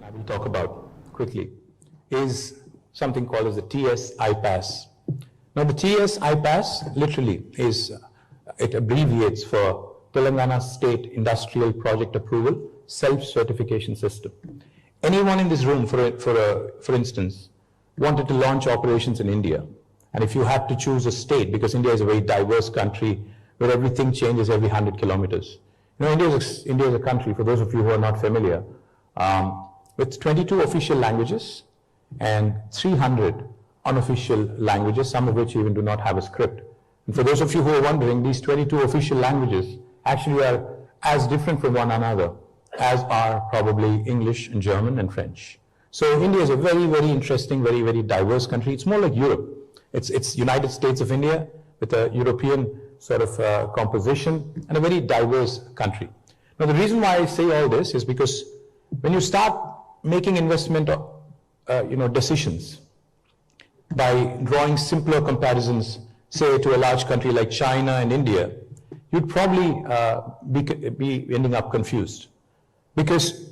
I will talk about quickly is something called as the TS IPAS. Now the TS IPAS literally is, it abbreviates for Telangana State Industrial Project Approval Self-Certification System. Anyone in this room, for instance, wanted to launch operations in India, and if you had to choose a state, because India is a very diverse country where everything changes every 100 kilometers. You know, India is a country, for those of you who are not familiar, with 22 official languages and 300 unofficial languages, some of which even do not have a script. And for those of you who are wondering, these 22 official languages actually are as different from one another as are probably English and German and French. So India is a very, very interesting, very, very diverse country. It's more like Europe. It's United States of India with a European sort of composition and a very diverse country. Now the reason why I say all this is because when you start making investment decisions by drawing simpler comparisons, say to a large country like China and India, you'd probably be ending up confused. Because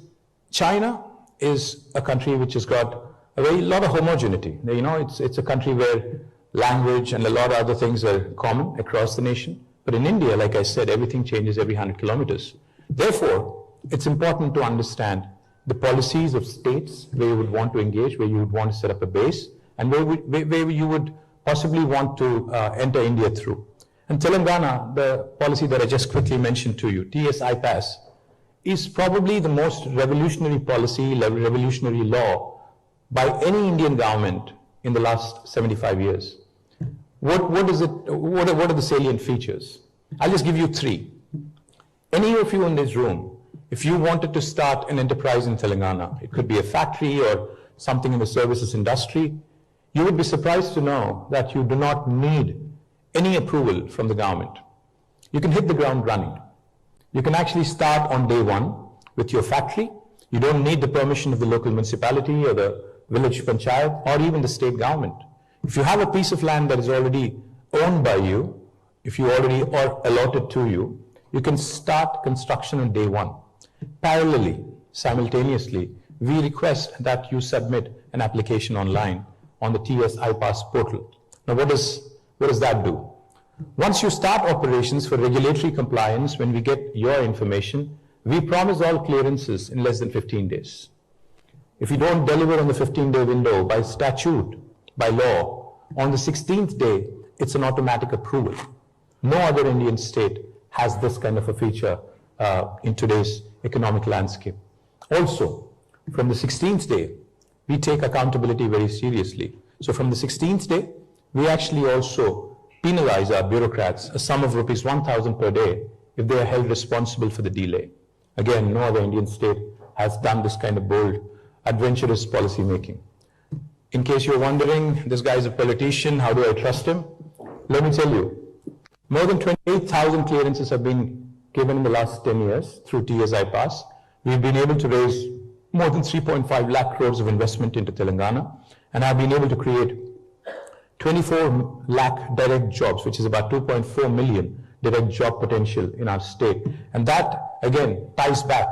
China is a country which has got a lot of homogeneity. You know, it's a country where language and a lot of other things are common across the nation. But in India, like I said, everything changes every 100 kilometers. Therefore, it's important to understand the policies of states where you would want to engage, where you would want to set up a base, and where you would possibly want to enter India through. And Telangana, the policy that I just quickly mentioned to you, TS IPAS, is probably the most revolutionary policy, revolutionary law by any Indian government in the last 75 years. What are the salient features? I'll just give you three. Any of you in this room, if you wanted to start an enterprise in Telangana, it could be a factory or something in the services industry, you would be surprised to know that you do not need any approval from the government. You can hit the ground running. You can actually start on day one with your factory. You don't need the permission of the local municipality or the village panchayat or even the state government. If you have a piece of land that is already owned by you, if you already are allotted to you, you can start construction on day one. Parallelly, simultaneously, we request that you submit an application online on the TS IPAS portal. Now what does that do? Once you start operations for regulatory compliance, when we get your information, we promise all clearances in less than 15 days. If you don't deliver on the 15-day window by statute, by law, on the 16th day, it's an automatic approval. No other Indian state has this kind of a feature in today's economic landscape. Also, from the 16th day, we take accountability very seriously. So from the 16th day, we actually also penalize our bureaucrats a sum of rupees 1,000 per day if they are held responsible for the delay. Again, no other Indian state has done this kind of bold, adventurous policy making. In case you're wondering, this guy is a politician, how do I trust him? Let me tell you, more than 28,000 clearances have been given in the last 10 years through TS IPAS. We've been able to raise more than 3.5 lakh crores of investment into Telangana, and have been able to create 24 lakh direct jobs, which is about 2.4 million direct job potential in our state. And that, again, ties back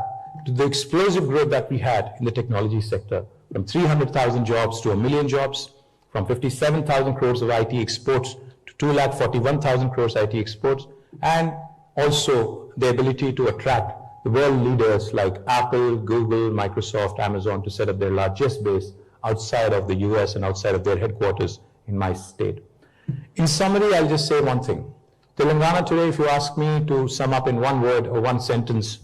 to the explosive growth that we had in the technology sector, from 300,000 jobs to 1 million jobs, from 57,000 crores of IT exports to 2,41,000 crores IT exports, and also the ability to attract the world leaders like Apple, Google, Microsoft, Amazon to set up their largest base outside of the US and outside of their headquarters in my state. In summary, I'll just say one thing. Telangana today, if you ask me to sum up in one word or one sentence,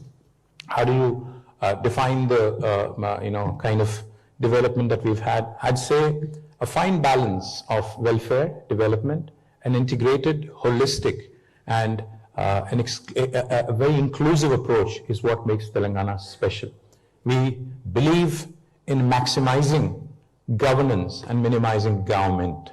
how do you define the kind of development that we've had? I'd say a fine balance of welfare, development, an integrated, holistic, and a very inclusive approach is what makes Telangana special. We believe in maximizing governance and minimizing government.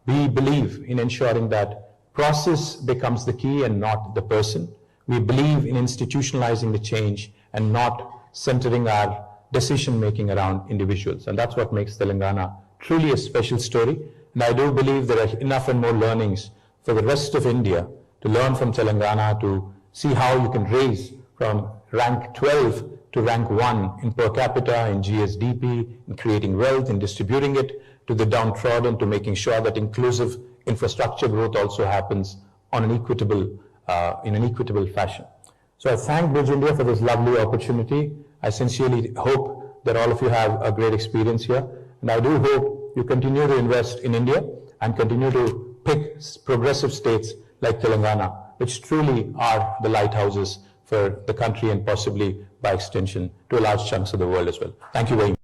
We believe in ensuring that process becomes the key and not the person. We believe in institutionalizing the change and not centering our decision-making around individuals. And that's what makes Telangana truly a special story. And I do believe there are enough and more learnings for the rest of India to learn from Telangana, to see how you can raise from rank 12 to rank 1 in per capita, in GSDP, in creating wealth, in distributing it to the downtrodden, to making sure that inclusive infrastructure growth also happens on an in an equitable fashion. So I thank Bridge India for this lovely opportunity. I sincerely hope that all of you have a great experience here. And I do hope you continue to invest in India and continue to pick progressive states like Telangana, which truly are the lighthouses for the country and possibly by extension to large chunks of the world as well. Thank you very much.